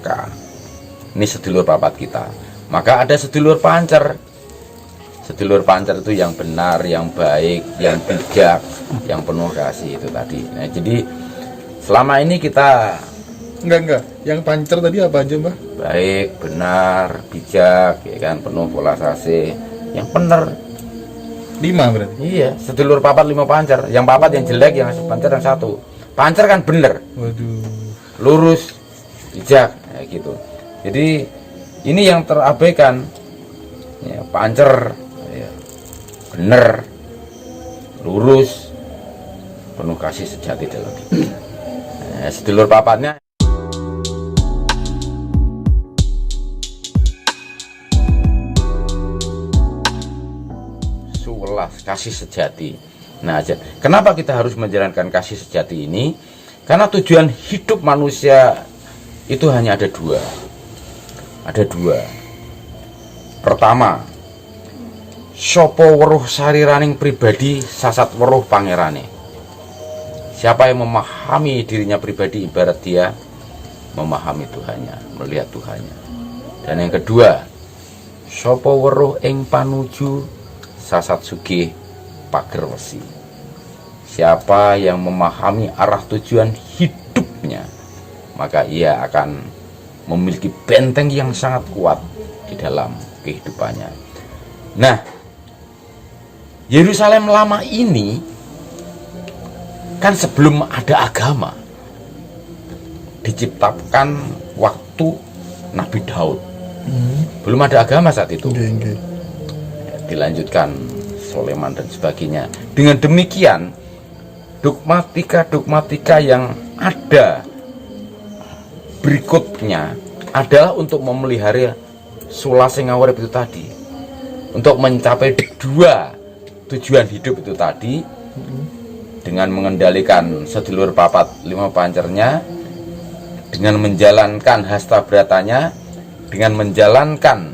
Saka. Ini sedulur papat kita. Maka ada sedulur pancer. Sedulur pancer itu yang benar, yang baik, yang bijak, yang penuh kasih itu tadi. Nah, jadi selama ini kita Enggak. Yang pancer tadi apa aja, Mbah? baik, benar, bijak, ya kan, penuh welas asih, yang benar. 5 berarti. Iya, sedulur papat 5 pancer. Yang papat yang jelek, yang pancer yang 1. Pancer kan bener, Waduh. lurus, bijak, kayak gitu. Jadi ini yang terabaikan. Ya, pancer, ya, bener, lurus, penuh kasih sejati dalam hidup. Nah, sedulur papatnya suwelas, kasih sejati. Nah, kenapa kita harus menjalankan kasih sejati ini? Karena tujuan hidup manusia itu hanya ada 2. Ada 2. Pertama, sopo weruh sariraning pribadi sasat weruh pangerane. Siapa yang memahami dirinya pribadi ibarat dia memahami Tuhannya, melihat Tuhannya. Dan yang kedua, sopo weruh ing panuju sasat sugih pager wesi. Siapa yang memahami arah tujuan hidupnya, maka ia akan memiliki benteng yang sangat kuat di dalam kehidupannya. Nah, Yerusalem lama ini kan sebelum ada agama, diciptakan waktu Nabi Daud. Belum ada agama saat itu. Dilanjutkan Sulaiman dan sebagainya. Dengan demikian, dogmatika yang ada berikutnya adalah untuk memelihara sulas sing ngawurip itu tadi, untuk mencapai 2 tujuan hidup itu tadi, dengan mengendalikan sedulur papat 5 pancernya, dengan menjalankan hasta beratanya, dengan menjalankan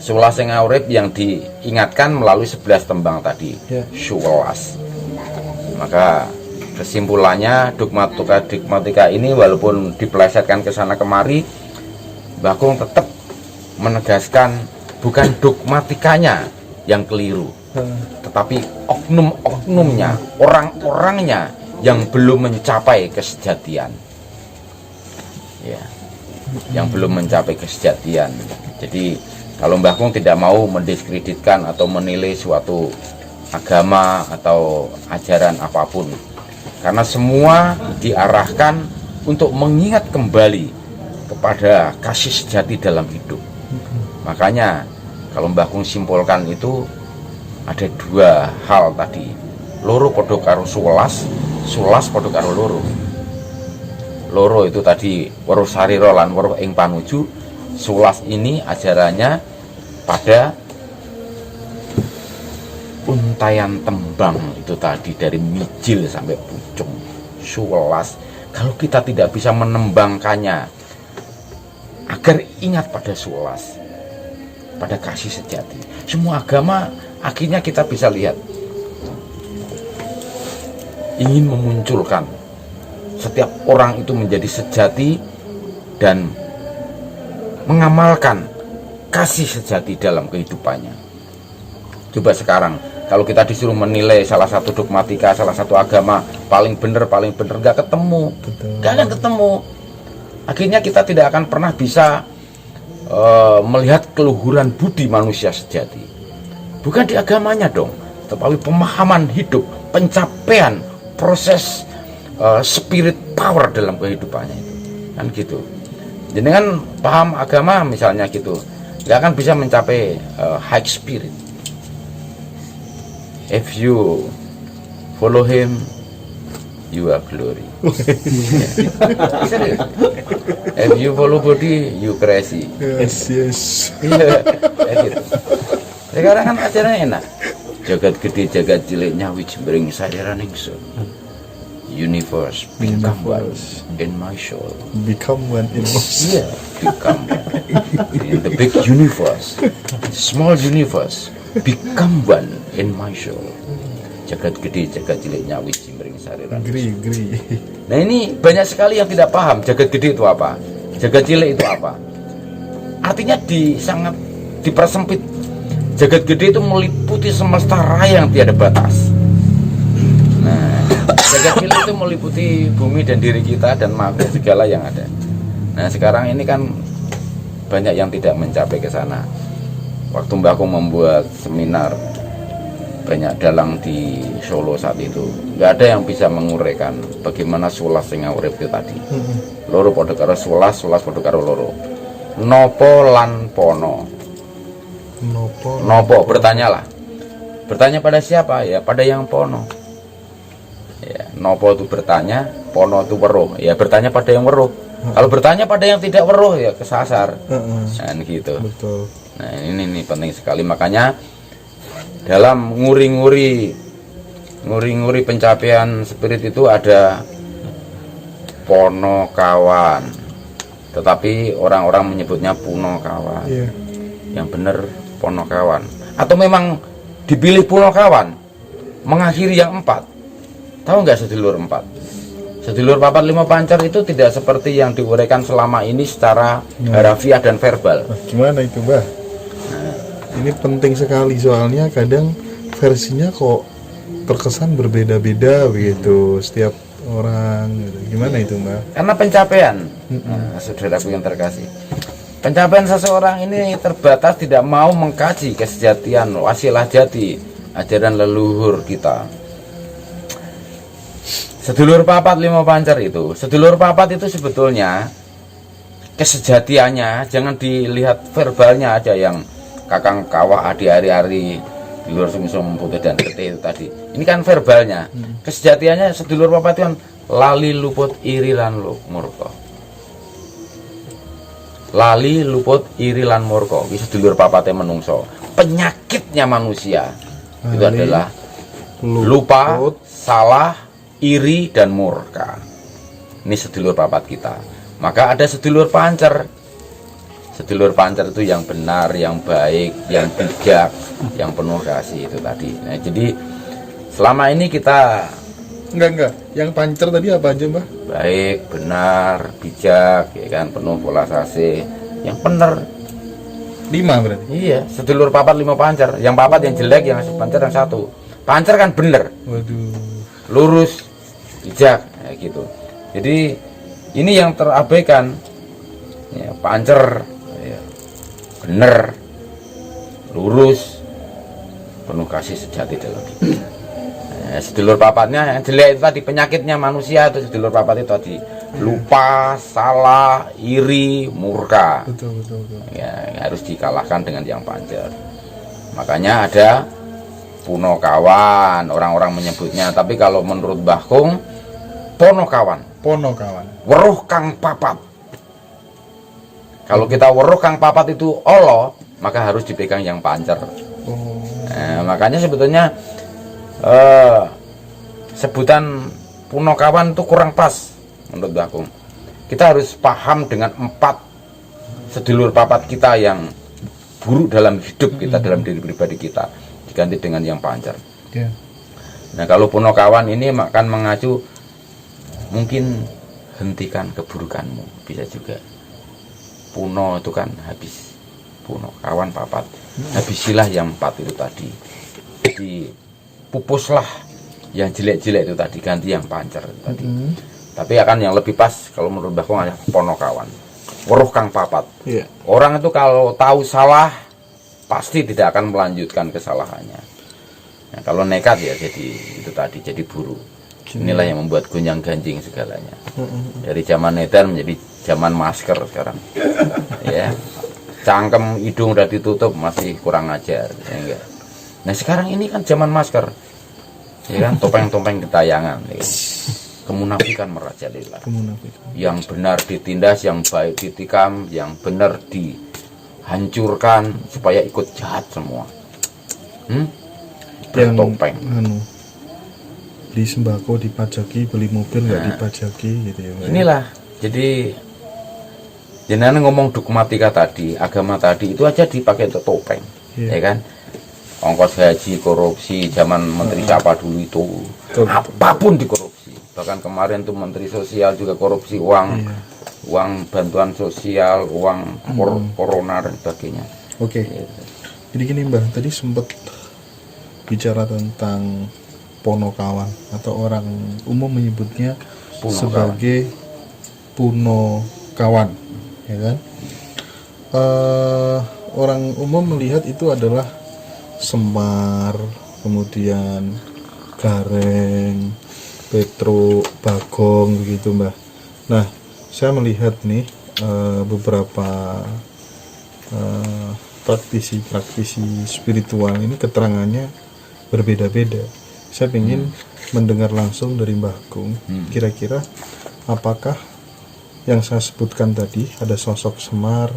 sulas sing ngawurip yang diingatkan melalui 11 tembang tadi, suwelas. Maka kesimpulannya dogmatika ini walaupun dipelesetkan ke sana kemari, Mbah Kung tetap menegaskan bukan dogmatikanya yang keliru, tetapi oknum-oknumnya, orang-orangnya yang belum mencapai kesejatian. Ya, yang belum mencapai kesejatian. Jadi kalau Mbah Kung tidak mau mendiskreditkan atau menilai suatu agama atau ajaran apapun, karena semua diarahkan untuk mengingat kembali kepada kasih sejati dalam hidup. Makanya kalau Mbah Kung simpulkan itu ada 2 hal tadi. Loro padha karo suwelas, suwelas padha karo loro. Loro itu tadi weruh sarira lan weruh ing panuju. Suwelas ini ajarannya pada untayan tembang itu tadi, dari mijil sampai pucung. Suwelas, kalau kita tidak bisa menembangkannya agar ingat pada suwelas, pada kasih sejati. Semua agama akhirnya kita bisa lihat ingin memunculkan setiap orang itu menjadi sejati dan mengamalkan kasih sejati dalam kehidupannya. Coba sekarang kalau kita disuruh menilai salah satu dogmatika, salah satu agama paling benar, nggak ketemu. Nggak akan ketemu. Akhirnya kita tidak akan pernah bisa melihat keluhuran budi manusia sejati. Bukan di agamanya dong, tetapi pemahaman hidup, pencapaian proses spirit power dalam kehidupannya itu. Kan gitu. Jadi dengan paham agama misalnya gitu, nggak akan bisa mencapai high spirit. If you follow him, you are glory. Serius. If you follow body, you crazy. Yes. Iya, gitu. Sekarang kan acaranya enak. Jagat gede, jagat cilik, nyawi jembring sariran ingsun. Universe, become one in my soul. Become one in my soul. Yeah, become one in the big universe, small universe. Become one in my soul. Jagat gede, jagat cilik, nyawi jembring sariran. Agree. Nah ini banyak sekali yang tidak paham jagat gede itu apa. Jagat cilik itu apa? Artinya sangat dipersempit. Jagat gede itu meliputi semesta raya yang tiada batas. Nah, jagat cilik itu meliputi bumi dan diri kita dan makhluk segala yang ada. Nah, sekarang ini kan banyak yang tidak mencapai ke sana. Waktu Mbah Kung membuat seminar, banyak dalang di Solo saat itu, nggak ada yang bisa menguraikan bagaimana sulas sing urip itu tadi. Loro padha karo sulas, sulas padha karo loro. Nopo lan pono. Nopo, bertanyalah. Bertanya pada siapa? Ya pada yang pono. Ya, nopo itu bertanya, pono itu weruh. Ya bertanya pada yang weruh. Kalau bertanya pada yang tidak weruh ya kesasar. Kan gitu. Betul. Nah, ini penting sekali, makanya dalam nguri-nguri pencapaian spirit itu ada pono kawan, tetapi orang-orang menyebutnya puno kawan. Yang benar pono kawan, atau memang dipilih puno kawan mengakhiri yang 4. Tahu nggak sedulur 4? Sedulur papat lima pancer itu tidak seperti yang diuraikan selama ini secara harafiah dan verbal. Gimana itu, Mbah? Ini penting sekali, soalnya kadang versinya kok terkesan berbeda-beda begitu setiap orang gitu. Gimana itu, Mbak? Karena pencapaian, saudaraku yang terkasih, pencapaian seseorang ini terbatas, tidak mau mengkaji kesejatian wasilah jati ajaran leluhur kita. Sedulur papat lima pancer itu, sedulur papat itu sebetulnya kesejatiannya jangan dilihat verbalnya aja, yang kakang kawah adi hari-hari di luar sungsum putih dan getih itu tadi. Ini kan verbalnya. Kesejatiannya sedulur papat itu kan lali luput iri lan murka. Lali luput iri lan murka. Ini sedulur papatnya menungso. Penyakitnya manusia itu adalah lupa, salah, iri dan murka. Ini sedulur papat kita. Maka ada sedulur pancer. Sedulur pancer itu yang benar, yang baik, yang bijak, yang penuh kasih itu tadi. Nah, jadi selama ini kita enggak. Yang pancer tadi apa aja, Mbah? Baik, benar, bijak, ya kan, penuh polas asih. Yang benar 5 berarti. Iya, sedulur papat 5 pancer. Yang papat yang jelek, yang pancer yang 1. Pancer kan benar. Waduh. Lurus, bijak, ya gitu. Jadi ini yang terabaikan. Ya, pancer bener, lurus, penuh kasih sejati dalam hidup. Sedulur papatnya yang jelek itu tadi, penyakitnya manusia itu sedulur papat itu tadi, lupa, salah, iri, murka. Betul. Ya, harus dikalahkan dengan yang pancer. Makanya ada puno kawan, orang-orang menyebutnya. Tapi kalau menurut Mbah Kung, pono kawan. Weruh kang papat. Kalau kita weruh kang papat itu Allah, maka harus dipegang yang pancer. Nah, makanya sebetulnya sebutan puno kawan itu kurang pas menurut Mbah Kung. Kita harus paham dengan 4 sedulur papat kita yang buruk dalam hidup kita, dalam diri pribadi kita, diganti dengan yang pancer. Nah, kalau puno kawan ini akan mengacu, mungkin hentikan keburukanmu, bisa juga. Puno itu kan habis, puno kawan papat, habisilah yang 4 itu tadi. Jadi pupuslah yang jelek-jelek itu tadi, ganti yang pancer itu tadi. Tapi akan yang lebih pas kalau menurut Mbah Kung adalah pono kawan, weruh kang papat. Orang itu kalau tahu salah pasti tidak akan melanjutkan kesalahannya. Nah, kalau nekat ya jadi itu tadi, jadi buruk. Inilah yang membuat gonjang ganjing segalanya. Dari zaman edan menjadi zaman masker sekarang. Ya, cangkem hidung udah ditutup masih kurang ajar, ya enggak. Nah, sekarang ini kan zaman masker, ya kan, topeng-topeng ketayangan, ya kan? Kemunafikan merajalela. Yang benar ditindas, yang baik ditikam, yang benar dihancurkan supaya ikut jahat semua. Bertopeng. Beli sembako dipajaki, beli mobil nggak dipajaki gitu ya. Inilah, jadi jenengan ngomong dogmatika tadi, agama tadi itu aja dipakai untuk topeng, ya kan? Ongkos haji, korupsi, zaman menteri siapa dulu itu, apapun dikorupsi. Bahkan kemarin tuh menteri sosial juga korupsi uang uang bantuan sosial, uang corona dan sebagainya. Oke. Jadi gini Mbah, tadi sempat bicara tentang ponokawan atau orang umum menyebutnya sebagai punokawan, ya kan? Orang umum melihat itu adalah Semar, kemudian Gareng, Petro, Bagong, begitu Mbah. Nah, saya melihat nih beberapa praktisi spiritual ini keterangannya berbeda-beda. Saya ingin mendengar langsung dari Mbah Agung, kira-kira apakah yang saya sebutkan tadi, ada sosok Semar,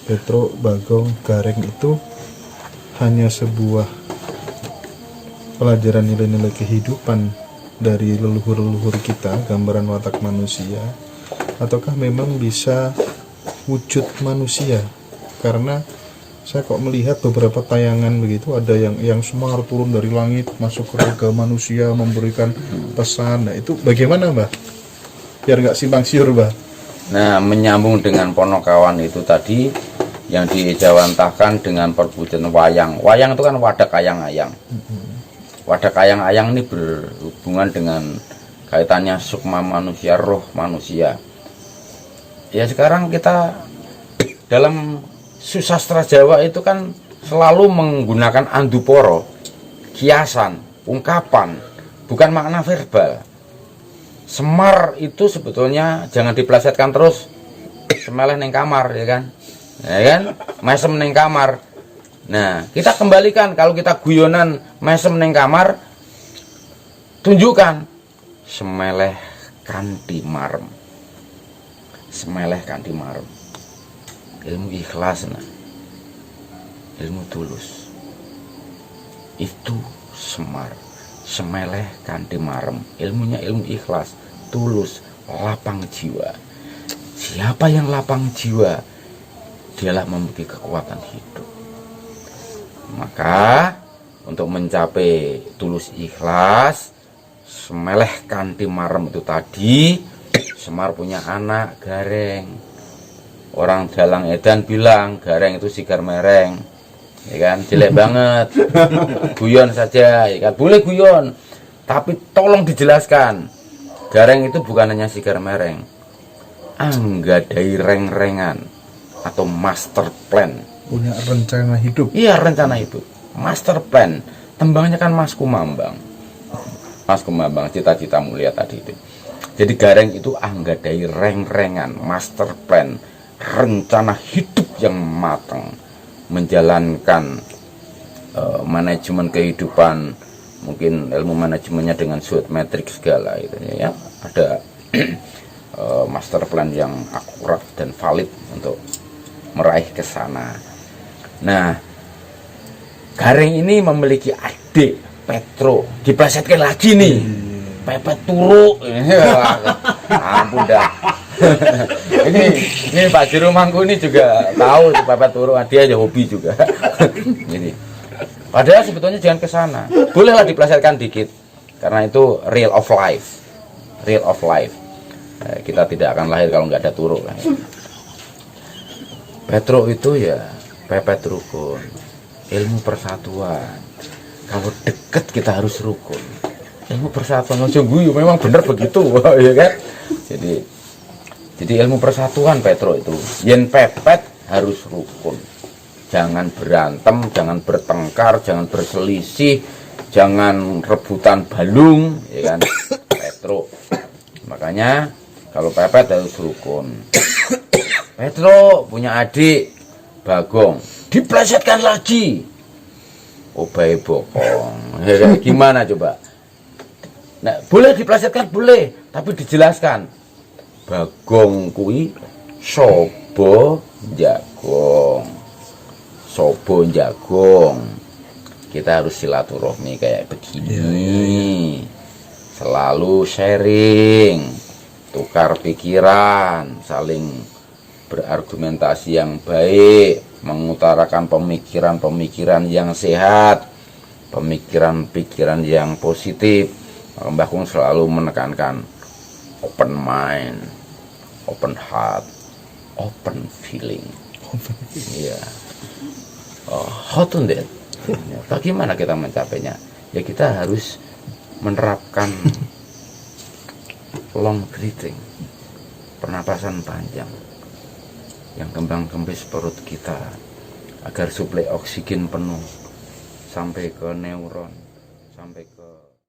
Petro, Bagong, Gareng, itu hanya sebuah pelajaran nilai-nilai kehidupan dari leluhur-leluhur kita, gambaran watak manusia, ataukah memang bisa wujud manusia? Karena saya kok melihat beberapa tayangan begitu, ada yang Semar turun dari langit masuk ke raga manusia memberikan pesan. Nah itu bagaimana Mbah? Biar nggak simpang siur Mbah. Nah, menyambung dengan ponokawan itu tadi yang diejawantahkan dengan perwujudan wayang. Wayang itu kan wadah ayang-ayang. Wadah ayang-ayang ini berhubungan dengan kaitannya sukma manusia, roh manusia. Ya sekarang kita dalam susastra Jawa itu kan selalu menggunakan anduporo, kiasan, ungkapan, bukan makna verbal. Semar itu sebetulnya jangan dipelesetkan terus semeleh neng kamar, ya kan? Ya kan? Mesem neng kamar. Nah, kita kembalikan, kalau kita guyonan mesem neng kamar, tunjukkan semeleh kanthi marem. Semeleh kanthi marem. Ilmu ikhlas, nah. Ilmu tulus. Itu Semar. Semeleh kanthi marem. Ilmunya ilmu ikhlas, tulus, lapang jiwa. Siapa yang lapang jiwa, dialah memiliki kekuatan hidup. Maka untuk mencapai tulus ikhlas, semeleh kanthi marem itu tadi, Semar punya anak Gareng. Orang dalang edan bilang Gareng itu sigar mereng, ya kan, jelek banget. Guyon saja, ya kan, boleh guyon, tapi tolong dijelaskan, Gareng itu bukan hanya sigar mereng, anggadai reng-rengan atau master plan, punya rencana hidup. Iya, rencana hidup, master plan. Tembangnya kan Mas Kumambang. Mas Kumambang, cita-cita mulia tadi itu. Jadi Gareng itu anggadai reng-rengan, master plan, rencana hidup yang matang, menjalankan manajemen kehidupan, mungkin ilmu manajemennya dengan SWOT matrix segala itu ya. Ada master plan yang akurat dan valid untuk meraih ke sana. Nah, Gareng ini memiliki adik Petro, diplesetkan lagi nih. Pepet turu. Ampun dah. ini Pak Juru Mangku ini juga tahu pepet turu, dia aja hobi juga. Jadi padahal sebetulnya jangan ke sana. Bolehlah diplesetkan dikit karena itu real of life. Real of life. Kita tidak akan lahir kalau nggak ada turu kan. Petro itu ya pepet rukun, ilmu persatuan. Kalau deket kita harus rukun. Ilmu persatuan sungguh memang benar begitu, ya kan? Jadi ilmu persatuan Petro itu, yen pepet harus rukun. Jangan berantem, jangan bertengkar, jangan berselisih, jangan rebutan balung, ya kan? Petro. Makanya kalau pepet harus rukun. Petro punya adik Bagong, diplesetkan lagi. Obai bokong. Ya, gimana coba? Nah, boleh diplesetkan boleh, tapi dijelaskan. Bagong kui sobo jagong. Sobo jagong. Kita harus silaturahmi kayak begini. Selalu sharing, tukar pikiran, saling berargumentasi yang baik, mengutarakan pemikiran-pemikiran yang sehat, pemikiran-pikiran yang positif. Mbah Kung selalu menekankan open mind, open heart, open feeling. Iya. How to do that? Bagaimana kita mencapainya? Ya kita harus menerapkan long breathing, pernapasan panjang yang kembang-kempis perut kita agar suplai oksigen penuh sampai ke neuron, sampai ke